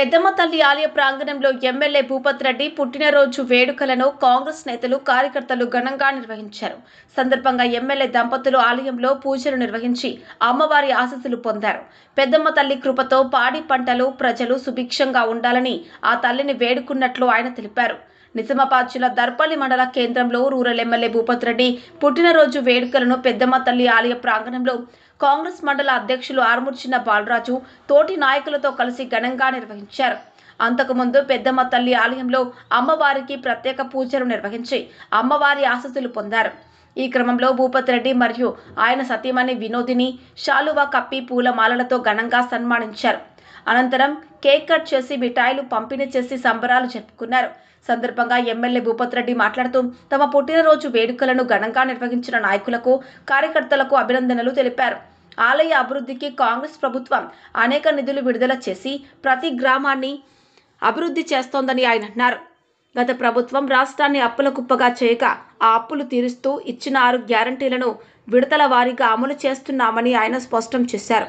పెద్దమ్మ తల్లి ఆలయ ప్రాంగణంలో ఎమ్మెల్యే భూపత్ రెడ్డి పుట్టినరోజు వేడుకలను కాంగ్రెస్ నేతలు కార్యకర్తలు ఘనంగా నిర్వహించారు. సందర్భంగా ఎమ్మెల్యే దంపతులు ఆలయంలో పూజలు నిర్వహించి అమ్మవారి ఆశీస్సులు పొందారు. పెద్దమ్మ తల్లి కృపతో పాడి పంటలు ప్రజలు సుభిక్షంగా ఉండాలని ఆ తల్లిని వేడుకున్నట్లు ఆయన తెలిపారు. నిజామాబాద్ జిల్లా దర్పల్లి మండల కేంద్రంలో రూరల్ ఎమ్మెల్యే భూపత్ రెడ్డి పుట్టినరోజు వేడుకలను పెద్దమ్మ తల్లి ఆలయ ప్రాంగణంలో కాంగ్రెస్ మండల అధ్యక్షులు ఆర్మూర్చిన బాలరాజు తోటి నాయకులతో కలిసి ఘనంగా నిర్వహించారు. అంతకుముందు పెద్దమ్మ తల్లి ఆలయంలో అమ్మవారికి ప్రత్యేక పూజలు నిర్వహించి అమ్మవారి ఆశీస్సులు పొందారు. ఈ క్రమంలో భూపత్ రెడ్డి మరియు ఆయన సతీమణి వినోదిని శాలువా కప్పి పూలమాలలతో ఘనంగా సన్మానించారు. అనంతరం కేక్ కట్ చేసి మిఠాయిలు పంపిణీ చేసి సంబరాలు జరుపుకున్నారు. సందర్భంగా ఎమ్మెల్యే భూపత్ రెడ్డి మాట్లాడుతూ తమ పుట్టినరోజు వేడుకలను ఘనంగా నిర్వహించిన నాయకులకు కార్యకర్తలకు అభినందనలు తెలిపారు. ఆలయ అభివృద్ధికి కాంగ్రెస్ ప్రభుత్వం అనేక నిధులు విడుదల చేసి ప్రతి గ్రామాన్ని అభివృద్ధి చేస్తోందని ఆయన అన్నారు. గత ప్రభుత్వం రాష్ట్రాన్ని అప్పుల కుప్పగా చేయక ఆ అప్పులు తీరుస్తూ ఇచ్చిన 6 గ్యారంటీలను విడతల వారీగా అమలు చేస్తున్నామని ఆయన స్పష్టం చేశారు.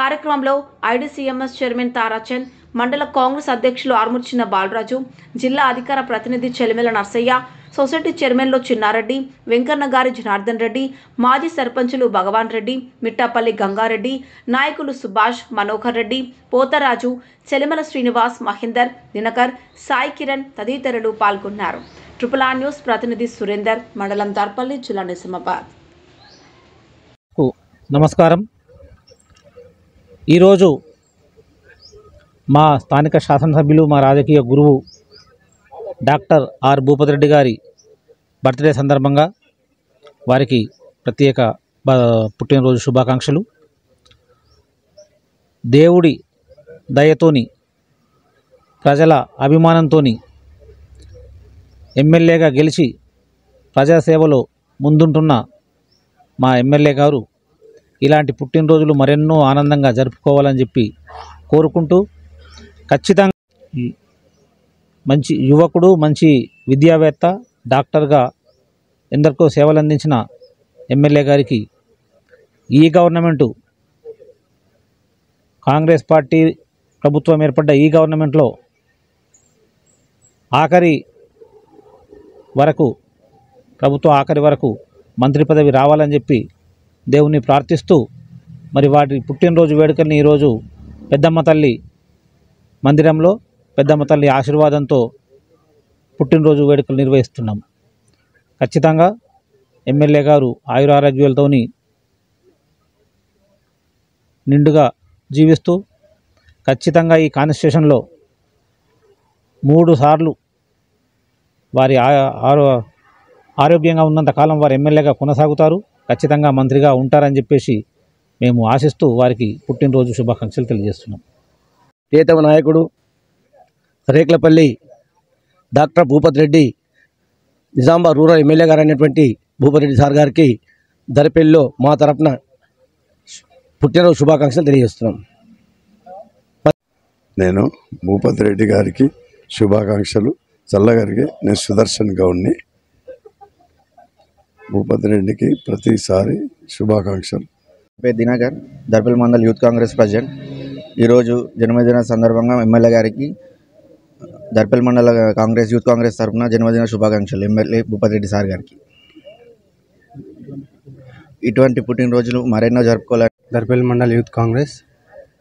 కార్యక్రమంలో ఐడీసీఎంఎస్ చైర్మన్ తారాచంద్, మండల కాంగ్రెస్ అధ్యక్షులు ఆర్మూర్చిన బాలరాజు, జిల్లా అధికార ప్రతినిధి చెలిమెల నర్సయ్య, సొసైటీ చైర్మన్లో చిన్నారెడ్డి, వెంకన్నగారి జనార్దన్ రెడ్డి, మాజీ సర్పంచులు భగవాన్ రెడ్డి, మిట్టాపల్లి గంగారెడ్డి, నాయకులు సుభాష్, మనోహర్ రెడ్డి, పోతరాజు, చెలిమెల శ్రీనివాస్, మహేందర్, దినకర్, సాయి కిరణ్ తదితరులు పాల్గొన్నారు. ట్రిపుల్ ఆర్ న్యూస్ ప్రతినిధి సురేందర్, మండలం దర్పల్లి, జిల్లా నిజామాబాద్. నమస్కారం. ఈరోజు మా స్థానిక శాసనసభ్యులు, మా రాజకీయ గురువు డాక్టర్ ఆర్ భూపత్ రెడ్డి గారి బర్త్డే సందర్భంగా వారికి ప్రత్యేక పుట్టినరోజు శుభాకాంక్షలు. దేవుడి దయతోని, ప్రజల అభిమానంతోని ఎమ్మెల్యేగా గెలిచి ప్రజాసేవలో ముందుంటున్న మా ఎమ్మెల్యే గారు ఇలాంటి పుట్టినరోజులు మరెన్నో ఆనందంగా జరుపుకోవాలని చెప్పి కోరుకుంటూ, ఖచ్చితంగా మంచి యువకుడు, మంచి విద్యావేత్త, డాక్టర్గా ఎందరికో సేవలు అందించిన ఎమ్మెల్యే గారికి ఈ గవర్నమెంటు, కాంగ్రెస్ పార్టీ ప్రభుత్వం ఏర్పడ్డ ఈ గవర్నమెంట్లో ఆఖరి వరకు మంత్రి పదవి రావాలని చెప్పి దేవుని ప్రార్థిస్తూ, మరి వాటి పుట్టినరోజు వేడుకల్ని ఈరోజు పెద్దమ్మ తల్లి మందిరంలో పెద్దమ్మ తల్లి ఆశీర్వాదంతో పుట్టినరోజు వేడుకలు నిర్వహిస్తున్నాం. ఖచ్చితంగా ఎమ్మెల్యే గారు ఆయురారోగ్యాలతో నిండుగా జీవిస్తూ, ఖచ్చితంగా ఈ కాన్స్టిట్యూషన్లో 3 సార్లు వారి ఆరోగ్యంగా ఉన్నంత కాలం వారు ఎమ్మెల్యేగా కొనసాగుతారు, ఖచ్చితంగా మంత్రిగా ఉంటారని చెప్పేసి మేము ఆశిస్తూ వారికి పుట్టినరోజు శుభాకాంక్షలు తెలియజేస్తున్నాం. ప్రియతమ నాయకుడు Reklapalli doctor Bhupath Reddy, Nizamabad rural MLA గారు అయినటువంటి భూపత్ రెడ్డి సార్ గారికి దర్పల్లిలో మా తరఫున పుట్టినరోజు శుభాకాంక్షలు తెలియజేస్తున్నాం. నేను భూపత్ రెడ్డి గారికి శుభాకాంక్షలు. చల్లగారికి నేను సుదర్శన్ గౌడ్ని. భూపత్ రెడ్డికి ప్రతిసారి శుభాకాంక్షలు. Dinakar, Darpalli mandal youth Congress president. ఈరోజు జన్మదిన సందర్భంగా ఎమ్మెల్యే గారికి దర్పల్లి మండల యూత్ కాంగ్రెస్ తరఫున జన్మదిన శుభాకాంక్షలు ఎమ్మెల్యే భూపత్ రెడ్డి సార్ గారికి. ఇటువంటి పుట్టినరోజులు మరెన్నో జరుపుకోవాలి. దర్పల్లి మండల్ యూత్ కాంగ్రెస్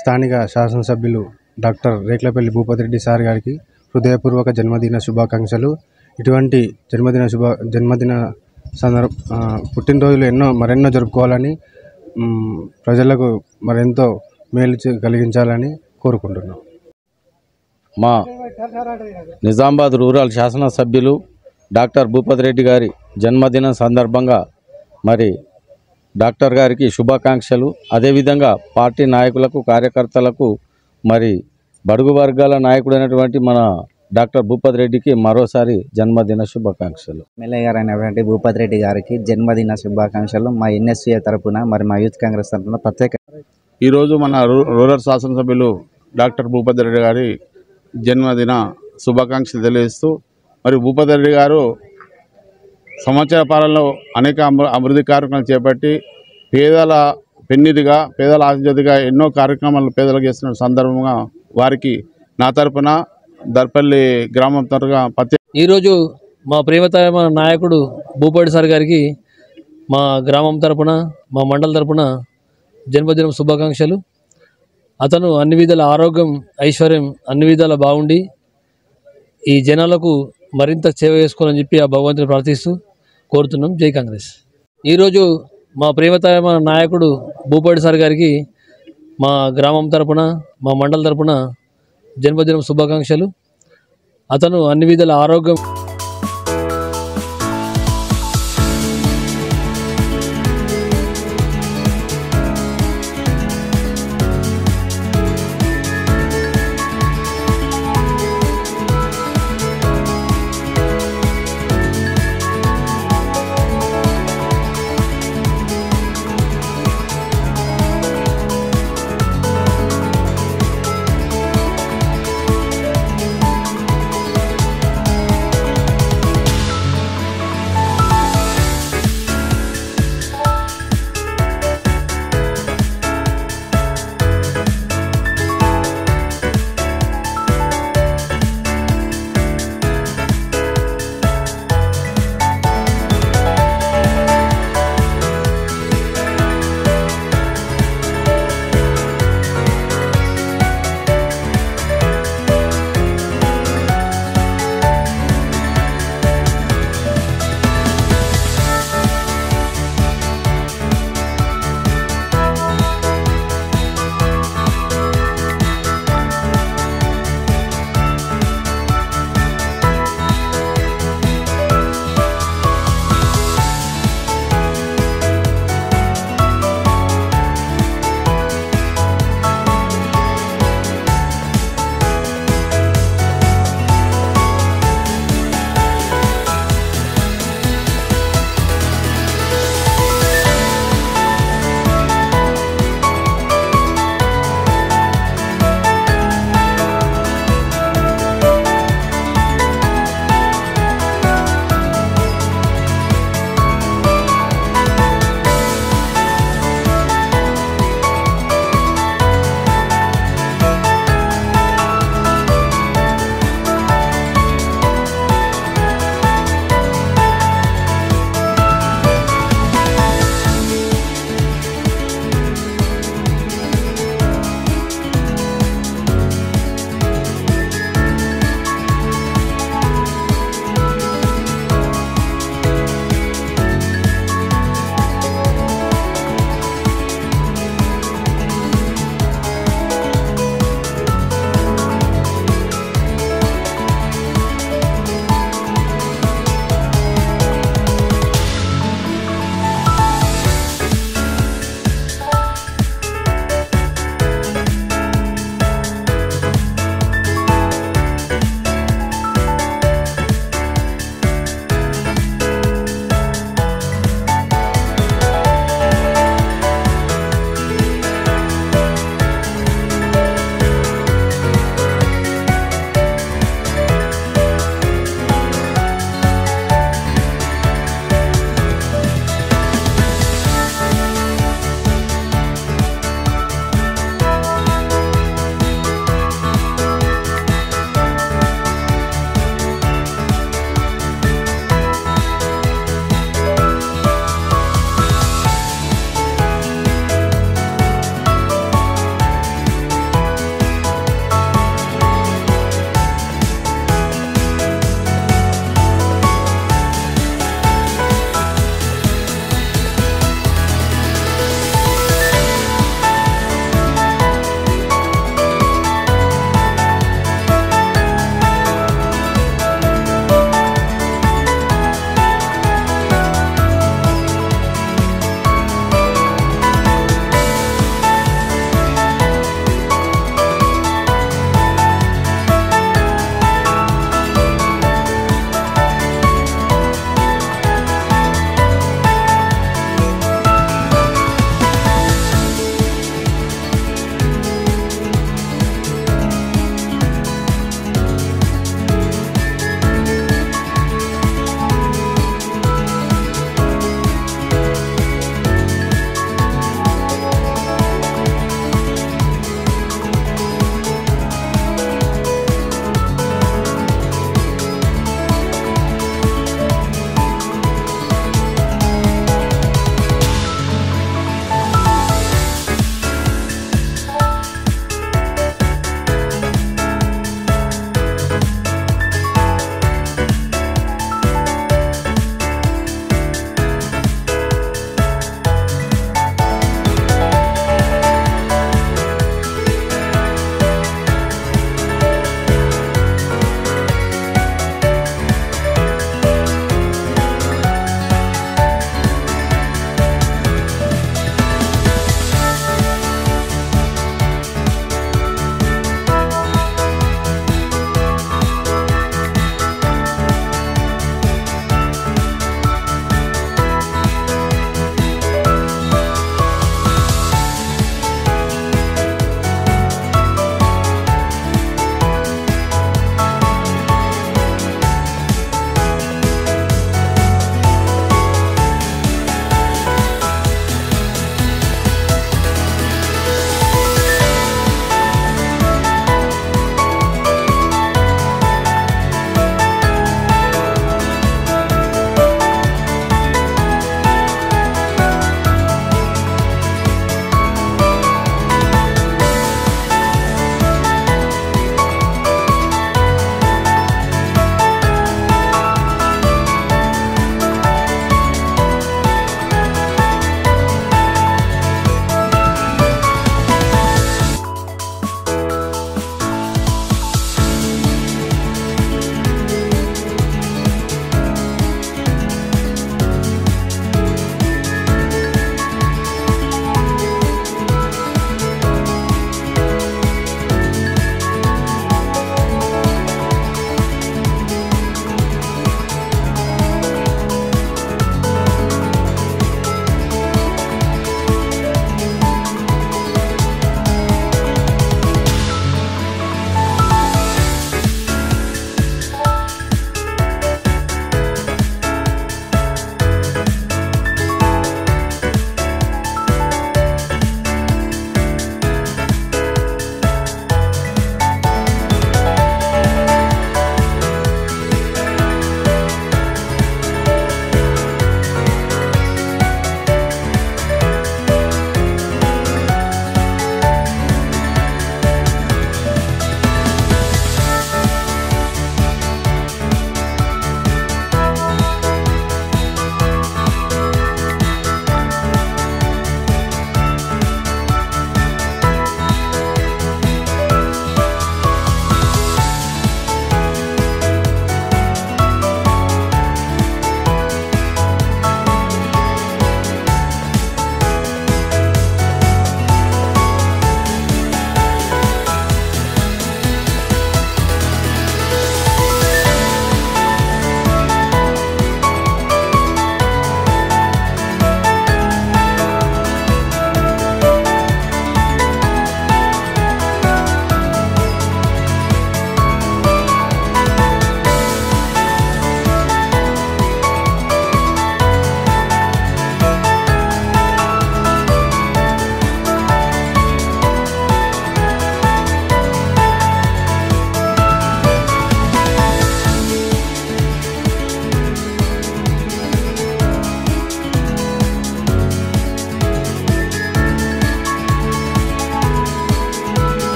స్థానిక శాసనసభ్యులు డాక్టర్ రేక్లపల్లి భూపత్ రెడ్డి సార్ గారికి హృదయపూర్వక జన్మదిన శుభాకాంక్షలు. ఇటువంటి జన్మదిన పుట్టినరోజులు మరెన్నో జరుపుకోవాలని, ప్రజలకు మరెంతో మేలు కలిగించాలని కోరుకుంటున్నాం. మా నిజామాబాద్ రూరల్ శాసనసభ్యులు డాక్టర్ భూపత్ రెడ్డి గారి జన్మదినం సందర్భంగా మరి డాక్టర్ గారికి శుభాకాంక్షలు. అదేవిధంగా పార్టీ నాయకులకు, కార్యకర్తలకు, మరి బడుగు వర్గాల నాయకుడైనటువంటి మన డాక్టర్ భూపత్ రెడ్డికి మరోసారి జన్మదిన శుభాకాంక్షలు. ఎమ్మెల్యే గారు అయినటువంటి భూపత్ రెడ్డి గారికి జన్మదిన శుభాకాంక్షలు మా ఎన్ఎస్సీ తరఫున, మరి మా యూత్ కాంగ్రెస్ తరఫున ప్రత్యేక. ఈరోజు మన రూరల్ శాసనసభ్యులు డాక్టర్ భూపత్ రెడ్డి గారి జన్మదిన శుభాకాంక్షలు తెలియజేస్తూ, మరి భూపత్ రెడ్డి గారు సంవత్సర పాలనలో అనేక అభివృద్ధి కార్యక్రమాలు చేపట్టి పేదల పెన్నిధిగా, పేదల ఆశజ్యోతిగా ఎన్నో కార్యక్రమాలు పేదలకు చేస్తున్న సందర్భంగా వారికి నా తరపున దర్పల్లి గ్రామం తరపున ఈరోజు మా ప్రియతమ నాయకుడు భూపాటి సార్ గారికి మా గ్రామం తరపున మా మండల తరపున జన్మదినం శుభాకాంక్షలు. అతను అన్ని విధాల ఆరోగ్యం ఐశ్వర్యం అన్ని విధాల బాగుండి ఈ జనాలకు మరింత సేవ చేసుకోవాలని చెప్పి ఆ భగవంతుని ప్రార్థిస్తూ కోరుతున్నాం. జై కాంగ్రెస్. ఈరోజు మా ప్రియతమ నాయకుడు భూపాటి సార్ గారికి మా గ్రామం తరపున మా మండల తరపున జన్మదినం శుభాకాంక్షలు. అతను అన్ని విధాల ఆరోగ్యం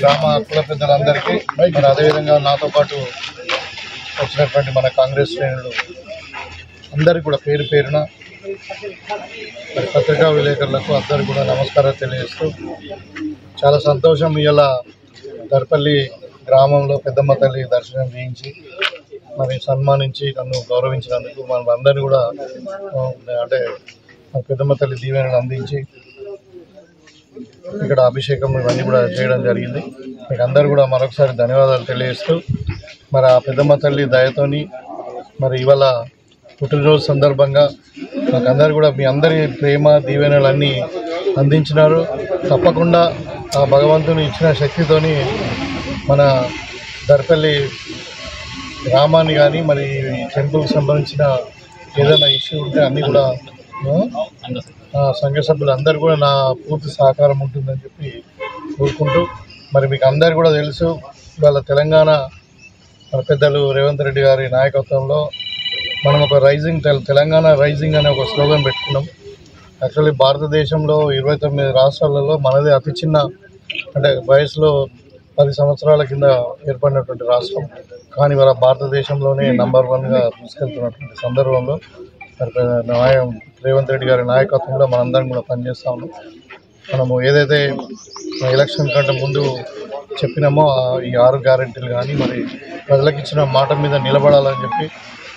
గ్రామ కుల పెద్దలందరికీ మరి అదేవిధంగా నాతో పాటు వచ్చినటువంటి మన కాంగ్రెస్ శ్రేణులు అందరికీ కూడా పేరు పేరున మరి పత్రికా విలేకరులకు అందరికీ కూడా నమస్కారాలు తెలియజేస్తూ చాలా సంతోషం. ఇలా దర్పల్లి గ్రామంలో పెద్దమ్మ తల్లి దర్శనం చేయించి మరి సన్మానించి నన్ను గౌరవించినందుకు మన అందరినీ కూడా అంటే పెద్దమ్మ తల్లి దీవెనలు అందించి ఇక్కడ అభిషేకం ఇవన్నీ కూడా చేయడం జరిగింది. మీకు అందరూ కూడా మరొకసారి ధన్యవాదాలు తెలియజేస్తూ మరి ఆ పెద్దమ్మ తల్లి దయతోని మరి ఇవాళ పుట్టినరోజు సందర్భంగా మాకందరూ కూడా మీ అందరి ప్రేమ దీవెనలన్నీ అందించినారు. తప్పకుండా ఆ భగవంతుని ఇచ్చిన శక్తితోని మన దర్పల్లి గ్రామాన్ని కానీ మరి టెంపుల్కి సంబంధించిన ఏదైనా ఇష్యూ ఉంటే అన్నీ కూడా సంఘ సభ్యులు అందరూ కూడా నా పూర్తి సహకారం ఉంటుందని చెప్పి కోరుకుంటూ మరి మీకు అందరు కూడా తెలుసు ఇవాళ తెలంగాణ పెద్దలు రేవంత్ రెడ్డి గారి నాయకత్వంలో మనం ఒక తెలంగాణ రైజింగ్ అనే ఒక స్లోగన్ పెట్టుకున్నాం. యాక్చువల్లీ భారతదేశంలో 29 రాష్ట్రాలలో మనదే అతి చిన్న అంటే వయసులో 10 సంవత్సరాల కింద ఏర్పడినటువంటి రాష్ట్రం. కానీ ఇవాళ భారతదేశంలోనే నంబర్ 1గా తీసుకెళ్తున్నటువంటి సందర్భంలో రేవంత్ రెడ్డి గారి నాయకత్వంలో మనందరం కూడా పనిచేస్తూ ఉన్నాం. మనము ఏదైతే ఎలక్షన్ కంటే ముందు చెప్పినామో ఈ 6 గ్యారెంటీలు కానీ మరి ప్రజలకు ఇచ్చిన మాట మీద నిలబడాలని చెప్పి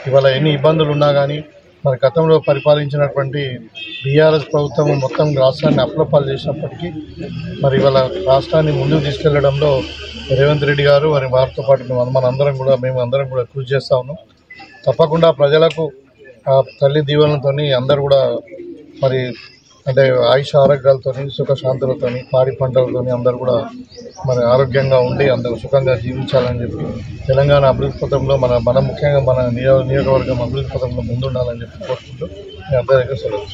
ఇవాళ ఎన్ని ఇబ్బందులు ఉన్నా కానీ మరి గతంలో పరిపాలించినటువంటి బీఆర్ఎస్ ప్రభుత్వం మొత్తం రాష్ట్రాన్ని అప్రపాలు చేసినప్పటికీ మరి ఇవాళ రాష్ట్రాన్ని ముందుకు తీసుకెళ్లడంలో రేవంత్ రెడ్డి గారు మరి వారితో పాటు మేము అందరం కూడా కృషి చేస్తూ ఉన్నాం. తప్పకుండా ప్రజలకు ఆ తల్లి దీవెనలతో అందరూ కూడా మరి అంటే ఆయుష ఆరోగ్యాలతో సుఖశాంతులతో పాడి పంటలతో అందరూ కూడా మరి ఆరోగ్యంగా ఉండి అందరూ సుఖంగా జీవించాలని చెప్పి తెలంగాణ అభివృద్ధి పథంలో మన ముఖ్యంగా మన నియోజకవర్గం అభివృద్ధి పథంలో ముందుండాలని చెప్పి కోరుకుంటూ మీ అందరి దగ్గర సెలవు.